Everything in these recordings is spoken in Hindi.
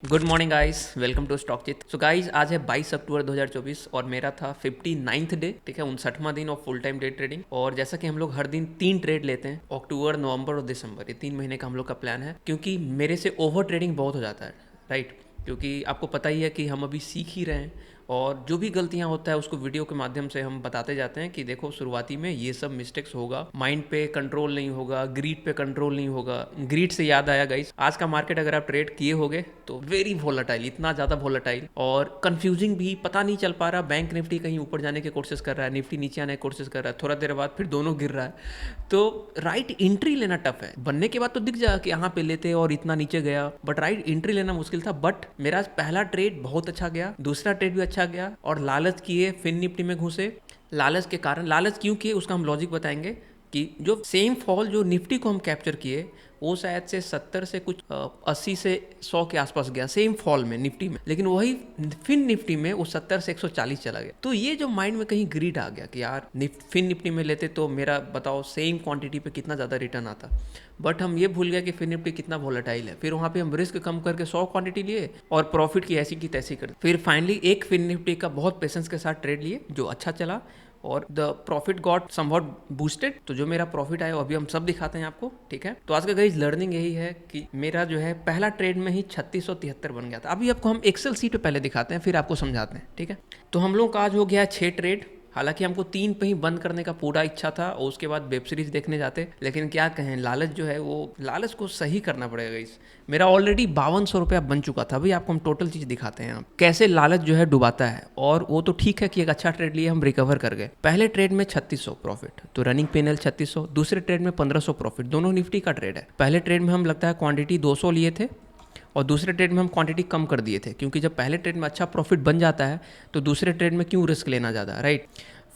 Good morning guys, welcome to Stock Chit. So guys, आज है 22 अक्टूबर 2024 और मेरा था 59th डे, ठीक है, 59वां दिन of full time day trading. और जैसा कि हम लोग हर दिन 3 ट्रेड लेते हैं, अक्टूबर, नवंबर और दिसंबर, ये 3 महीने का हम लोग का प्लान है। क्योंकि मेरे से ओवर ट्रेडिंग बहुत हो जाता है, राइट। क्योंकि आपको पता ही है कि हम अभी सीख ही रहे हैं और जो भी गलतियां होता है उसको वीडियो के माध्यम से हम बताते जाते हैं कि देखो शुरुआती में ये सब मिस्टेक्स होगा, माइंड पे कंट्रोल नहीं होगा, ग्रीड पे कंट्रोल नहीं होगा। ग्रीड से याद आया गाइस, आज का मार्केट अगर आप ट्रेड किए होगे तो वेरी वोलेटाइल, इतना ज़्यादा वोलेटाइल और कंफ्यूजिंग भी, पता नहीं चल पा रहा। बैंक निफ्टी कहीं ऊपर जाने की कोशिश कर रहा है, निफ्टी नीचे आने की कोशिश कर रहा है, थोड़ा देर बाद फिर दोनों गिर रहा है। तो राइट एंट्री लेना टफ है। बनने के बाद तो दिख जाएगा कि यहाँ पे लेते और इतना नीचे गया, बट राइट एंट्री लेना मुश्किल था। बट मेरा पहला ट्रेड बहुत अच्छा गया, दूसरा ट्रेड भी अच्छा गया और लालच किए, फिन निफ्टी में घुसे। लालच के कारण, लालच क्यों किए उसका हम लॉजिक बताएंगे कि जो सेम फॉल जो निफ्टी को हम कैप्चर किए वो शायद से 70 से कुछ 80 से 100 के आसपास गया सेम फॉल में निफ्टी में, लेकिन वही फिन निफ्टी में वो 70 से 140 चला गया। तो ये जो माइंड में कहीं ग्रीड आ गया कि यार फिन निफ्टी में लेते तो मेरा बताओ सेम क्वांटिटी पे कितना ज़्यादा रिटर्न आता। बट हम ये भूल गए कि फिन निफ्टी कितना वोलेटाइल है। फिर वहाँ पे हम रिस्क कम करके 100 क्वांटिटी लिए और प्रॉफिट की ऐसी की तैसी कर। फिर फाइनली एक फिन निफ्टी का बहुत पेशेंस के साथ ट्रेड लिए जो अच्छा चला और the profit got somewhat boosted. तो जो मेरा प्रॉफिट आया अभी हम सब दिखाते हैं आपको, ठीक है। तो आज का गाइस लर्निंग यही है कि मेरा जो है पहला ट्रेड में ही 3673 बन गया था। अभी आपको हम एक्सेल सीट पे पहले दिखाते हैं फिर आपको समझाते हैं, ठीक है। तो हम लोग का आज हो गया 6 ट्रेड। हालांकि हमको 3 पे ही बंद करने का पूरा इच्छा था और उसके बाद वेब सीरीज देखने जाते, लेकिन क्या कहें, लालच जो है वो लालच को सही करना पड़ेगा इस। मेरा ऑलरेडी 5200 रुपया बन चुका था। अभी आपको हम टोटल चीज़ दिखाते हैं कैसे लालच जो है डुबाता है। और वो तो ठीक है कि एक अच्छा ट्रेड लिए हम रिकवर कर गए। पहले ट्रेड में 3600 प्रॉफिट, तो रनिंग पेनल 3600। दूसरे ट्रेड में 1500 प्रॉफिट, दोनों निफ्टी का ट्रेड है। पहले ट्रेड में हम लगता है क्वांटिटी 200 लिए थे और दूसरे ट्रेड में हम क्वांटिटी कम कर दिए थे, क्योंकि जब पहले ट्रेड में अच्छा प्रॉफिट बन जाता है तो दूसरे ट्रेड में क्यों रिस्क लेना ज़्यादा, राइट।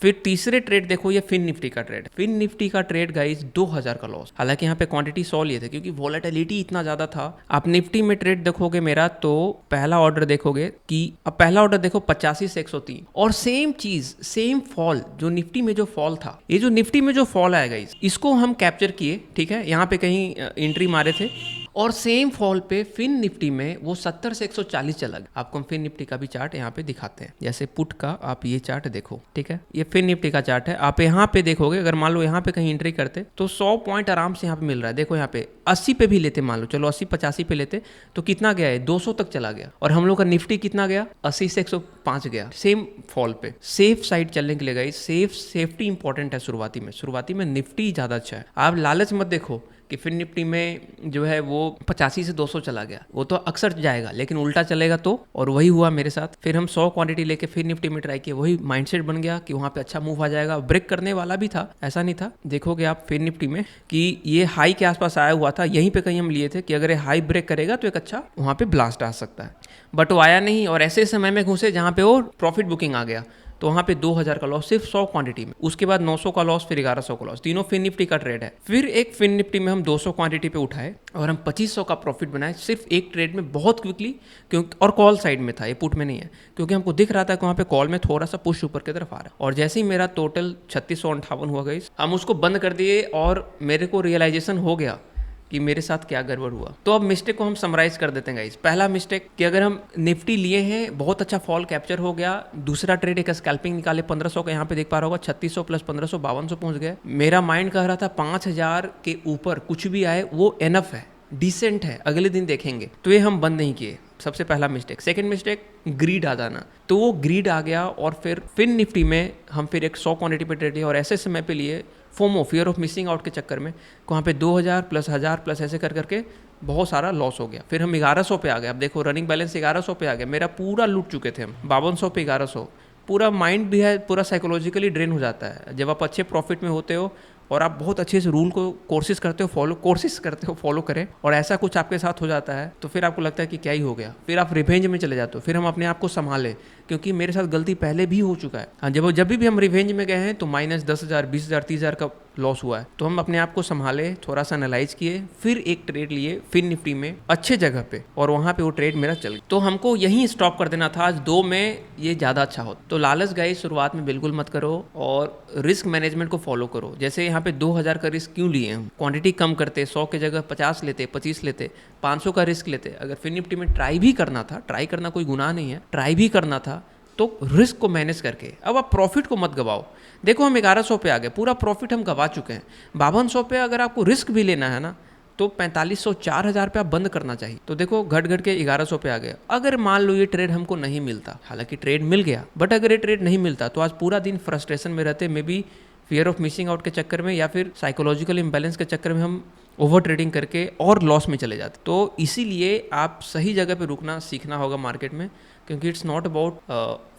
फिर तीसरे ट्रेड देखो, ये फिन निफ्टी का ट्रेड। फिन निफ्टी का ट्रेड गाइस 2000 का लॉस। हालांकि यहाँ पे क्वांटिटी 100 लिए थे क्योंकि वोलेटिलिटी इतना ज़्यादा था। आप निफ्टी में ट्रेड देखोगे मेरा, तो पहला ऑर्डर देखोगे कि अब पहला ऑर्डर देखो 85 से 103 और सेम चीज़, सेम फॉल जो निफ्टी में जो फॉल था, ये जो निफ्टी में जो फॉल आया गाइस, इसको हम कैप्चर किए, ठीक है। यहाँ पे कहीं एंट्री मारे थे और सेम फॉल पे फिन निफ्टी में वो 70 से 140 चला गया। आपको हम फिन निफ्टी का भी चार्ट यहाँ पे दिखाते हैं। जैसे पुट का आप ये चार्ट देखो, ठीक है, ये फिन निफ्टी का चार्ट है। आप यहाँ पे देखोगे, अगर मान लो यहाँ पे कहीं एंट्री करते तो 100 पॉइंट आराम से यहाँ पे मिल रहा है। देखो यहाँ पे 80 पे भी लेते, मान लो चलो 80 85 पे लेते तो कितना गया है, 200 तक चला गया। और हम लोग का निफ्टी कितना गया, 80 से 105 गया सेम फॉल पे। सेफ साइड चलने के लिए गई, सेफ्टी इंपॉर्टेंट है। शुरुआती में निफ्टी ज़्यादा अच्छा है। आप लालच मत देखो कि फिर निफ्टी में जो है वो 85 से 200 चला गया, वो तो अक्सर जाएगा लेकिन उल्टा चलेगा तो। और वही हुआ मेरे साथ। फिर हम 100 क्वांटिटी लेके फिर निफ्टी में ट्राई किए, वही माइंडसेट बन गया कि वहाँ पे अच्छा मूव आ जाएगा। ब्रेक करने वाला भी था, ऐसा नहीं था। देखोगे आप फिर निफ्टी में कि ये हाई के आसपास आया हुआ था, यहीं पे कहीं हम लिए थे कि अगर ये हाई ब्रेक करेगा तो एक अच्छा वहाँ पे ब्लास्ट आ सकता है। बट वो आया नहीं और ऐसे समय में घुसे जहाँ पे वो प्रॉफिट बुकिंग आ गया, तो वहाँ पे 2000 का लॉस सिर्फ 100 क्वांटिटी में। उसके बाद 900 का लॉस, फिर 1100 का लॉस। तीनों फिन निफ्टी का ट्रेड है। फिर एक फिन निफ्टी में हम 200 क्वांटिटी पे उठाए और हम 2500 का प्रॉफिट बनाए सिर्फ एक ट्रेड में, बहुत क्विकली। क्योंकि और कॉल साइड में था, ये पुट में नहीं है, क्योंकि हमको दिख रहा था कि वहाँ पे कॉल में थोड़ा सा पुश ऊपर की तरफ आ रहा है। और जैसे ही मेरा टोटल 3658 हुआ गई, हम उसको बंद कर दिए और मेरे को रियलाइजेशन हो गया कि मेरे साथ क्या गड़बड़ हुआ। तो अब मिस्टेक को हम समराइज कर देते हैं गाइस। पहला मिस्टेक कि अगर हम निफ्टी लिए हैं, बहुत अच्छा फॉल कैप्चर हो गया। दूसरा ट्रेड एक स्कैल्पिंग निकाले 1500 का, यहाँ पे देख पा रहा होगा 3600 प्लस 1500 5200 पहुंच गए। मेरा माइंड कह रहा था 5000 के ऊपर कुछ भी आए वो एनफ है, डिसेंट है, अगले दिन देखेंगे। तो ये हम बंद नहीं किए, सबसे पहला मिस्टेक। सेकंड मिस्टेक, ग्रीड आ जाना। तो वो ग्रीड आ गया और फिर फिन निफ्टी में हम फिर एक 100 क्वांटिटी पे ट्रेड लिए और ऐसे समय पे लिए FOMO, fear of missing out के चक्कर में वहाँ पे 2000 प्लस 1000 प्लस ऐसे कर करके बहुत सारा लॉस हो गया। फिर हम 1100 पे आ गए। अब देखो रनिंग बैलेंस 1100 पे आ गया। मेरा पूरा लूट चुके थे हम, 5200 पे 1100। पूरा माइंड भी है, पूरा साइकोलॉजिकली ड्रेन हो जाता है जब आप अच्छे प्रॉफिट में होते हो और आप बहुत अच्छे से रूल को कोशिश करते हो फॉलो करें और ऐसा कुछ आपके साथ हो जाता है तो फिर आपको लगता है कि क्या ही हो गया। फिर आप रिवेंज में चले जाते हो। फिर हम अपने आप को संभाले, क्योंकि मेरे साथ गलती पहले भी हो चुका है। हाँ, जब भी हम रिवेंज में गए हैं तो -10,000 20,000 30,000 का लॉस हुआ है, तो हम अपने आप को संभाले, थोड़ा सा एनालाइज किए, फिर एक ट्रेड लिए फिन निफ्टी में अच्छे जगह पे, और वहाँ पे वो ट्रेड मेरा चल गया। तो हमको यहीं स्टॉप कर देना था, आज 2 में ये ज़्यादा अच्छा होता। तो लालच गाइस शुरुआत में बिल्कुल मत करो और रिस्क मैनेजमेंट को फॉलो करो। जैसे यहाँ पे 2000 का रिस्क क्यों लिए हम, क्वांटिटी कम करते, 100 की जगह 50 लेते, 25 लेते, 500 का रिस्क लेते। अगर फिन निफ्टी में ट्राई भी करना था, ट्राई करना कोई गुनाह नहीं है, ट्राई भी करना था, तो रिस्क को मैनेज करके अब आप प्रॉफिट को मत गवाओ। देखो हम 1100 पे आ गए, पूरा प्रॉफिट हम गवा चुके हैं। 5200 पे अगर आपको रिस्क भी लेना है ना, तो 4500 4000 पे आप बंद करना चाहिए। तो देखो घट घट के 1100 पे आ गया। अगर मान लो ये ट्रेड हमको नहीं मिलता, हालांकि ट्रेड मिल गया, बट अगर ये ट्रेड नहीं मिलता तो आज पूरा दिन फ्रस्ट्रेशन में रहते, may be fear of missing out के चक्कर में या फिर साइकोलॉजिकल इम्बैलेंस के चक्कर में हम ओवर ट्रेडिंग करके और लॉस में चले जाते। तो इसीलिए आप सही जगह पे रुकना सीखना होगा मार्केट में, क्योंकि it's not about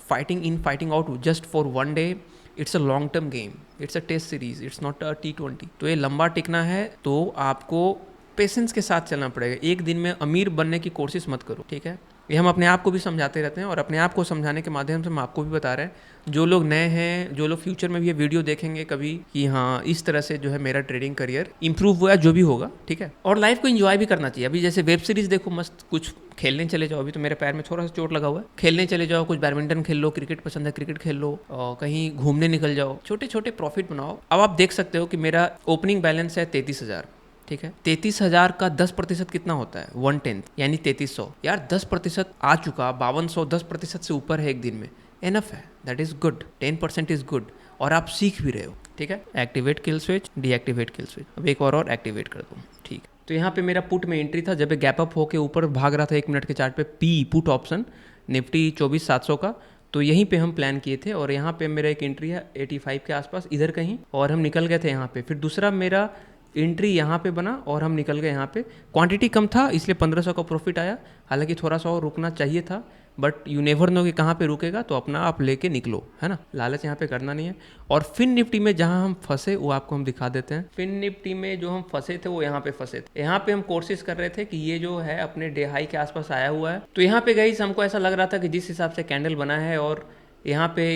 fighting out just for one day, it's a long term game, it's a test series, it's not a T20। तो ये लंबा टिकना है तो आपको पेशेंस के साथ चलना पड़ेगा। एक दिन में अमीर बनने की कोशिश मत करो, ठीक है। ये हम अपने आप को भी समझाते रहते हैं और अपने आप को समझाने के माध्यम से हम आपको भी बता रहे हैं, जो लोग नए हैं, जो लोग फ्यूचर में भी ये वीडियो देखेंगे कभी कि हाँ इस तरह से जो है मेरा ट्रेडिंग करियर इंप्रूव हुआ, जो भी होगा, ठीक है। और लाइफ को एंजॉय भी करना चाहिए। अभी जैसे वेब सीरीज देखो मस्त, कुछ खेलने चले जाओ, अभी तो मेरे पैर में थोड़ा सा चोट लगा हुआ है, खेलने चले जाओ, कुछ बैडमिंटन खेल लो, क्रिकेट पसंद है क्रिकेट खेल लो, और कहीं घूमने निकल जाओ, छोटे छोटे प्रॉफिट बनाओ। अब आप देख सकते हो कि मेरा ओपनिंग बैलेंस है 33,000, ठीक है। 33,000 का 10% कितना होता है, 1/10 यानी 3300। यार 10% आ चुका, 5200 10% से ऊपर है एक दिन में, एनफ है, that is good, 10% is good, और आप सीख भी रहे हो, ठीक है। Activate kill switch, deactivate kill switch, अब एक और एक्टिवेट कर दूँ, ठीक। तो यहाँ पे मेरा पुट में एंट्री था, जब गैप अप होके ऊपर भाग रहा था 1 मिनट के चार्ट पे, पी पुट ऑप्शन निफ्टी 24,700 का, तो यहीं पे हम प्लान किए थे। और यहाँ पे मेरा एक एंट्री है 85 के आसपास इधर कहीं, और हम निकल गए थे यहाँ पे। फिर दूसरा मेरा एंट्री यहाँ पे बना और हम निकल गए यहाँ पे। क्वांटिटी कम था इसलिए 1500 का प्रॉफिट आया, हालांकि थोड़ा सा और रुकना चाहिए था, बट यू नेवर नो कि कहाँ पे रुकेगा, तो अपना आप लेके निकलो, है ना। लालच यहाँ पे करना नहीं है। और फिन निफ्टी में जहाँ हम फंसे वो आपको हम दिखा देते हैं। फिन निफ्टी में जो हम फंसे थे वो यहाँ पे फंसे थे। यहाँ पे हम कोशिश कर रहे थे कि ये जो है अपने डे हाई के आसपास आया हुआ है, तो यहाँ पे गाइस हमको ऐसा लग रहा था कि जिस हिसाब से कैंडल बना है और यहाँ पे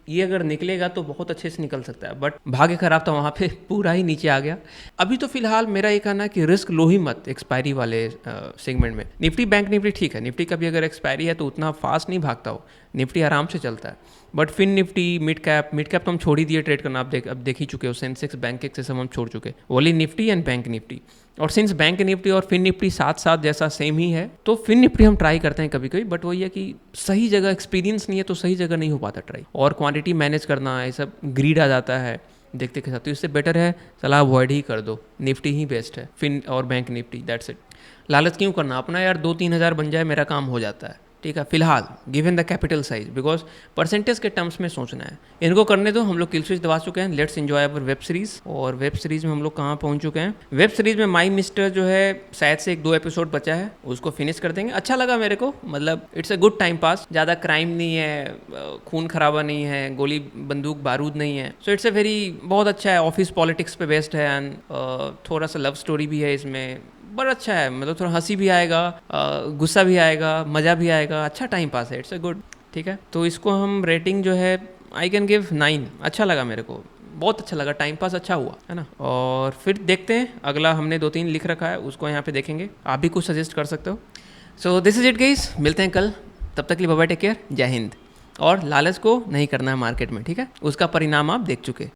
ये अगर निकलेगा तो बहुत अच्छे से निकल सकता है, बट भाग्य खराब था, वहाँ पे पूरा ही नीचे आ गया। अभी तो फिलहाल मेरा ये कहना है कि रिस्क लो ही मत एक्सपायरी वाले सेगमेंट में। निफ्टी बैंक निफ्टी ठीक है, निफ्टी का भी अगर एक्सपायरी है तो उतना फास्ट नहीं भागता हो, निफ्टी आराम से चलता है। But fin Nifty, mid cap तो हम छोड़ ही दिए ट्रेड करना, अब देख ही चुके हो, सेंसेक्स बैंक से सब हम छोड़ चुके, only Nifty and bank Nifty. और सिंस बैंक निफ्टी और फिन निफ्टी साथ साथ जैसा सेम ही है, तो फिन निफ्टी हम ट्राई करते हैं कभी कभी, बट वही है कि सही जगह एक्सपीरियंस नहीं है तो सही जगह नहीं हो पाता ट्राई, और क्वांटिटी मैनेज करना ये सब ग्रीड आ जाता है देखते के साथ, तो इससे बेटर है सलाह अवॉइड ही कर दो, निफ्टी ही बेस्ट है, फिन और बैंक निफ्टी, दैट्स इट। लालच क्यों करना, अपना यार 2-3 हज़ार बन जाए मेरा काम हो जाता है, ठीक है। फिलहाल given the capital size, because percentage के टर्म्स में सोचना है, इनको करने दो। हम लोग किल स्विच दबा चुके हैं, let's enjoy our web series. और वेब सीरीज में हम लोग कहाँ पहुँच चुके हैं, वेब सीरीज में माई मिस्टर जो है शायद से 1-2 एपिसोड बचा है, उसको फिनिश कर देंगे। अच्छा लगा मेरे को, मतलब it's a good time pass, ज़्यादा क्राइम नहीं है, खून खराबा नहीं है, गोली बंदूक बारूद नहीं है, सो इट्स अ वेरी, बहुत अच्छा है, ऑफिस पॉलिटिक्स पे बेस्ड है, एंड थोड़ा सा लव स्टोरी भी है इसमें, बड़ा अच्छा है, मतलब थोड़ा हंसी भी आएगा, गुस्सा भी आएगा, मज़ा भी आएगा, अच्छा टाइम पास है, इट्स अ गुड, ठीक है। तो इसको हम रेटिंग जो है आई कैन गिव 9, अच्छा लगा मेरे को, बहुत अच्छा लगा, टाइम पास अच्छा हुआ, है ना। और फिर देखते हैं अगला, हमने 2-3 लिख रखा है, उसको यहाँ पे देखेंगे, आप भी कुछ सजेस्ट कर सकते हो। So this is it guys, मिलते हैं कल, तब तक के लिए बाय बाय, टेक केयर, जय हिंद। और लालच को नहीं करना है मार्केट में, ठीक है, उसका परिणाम आप देख चुके।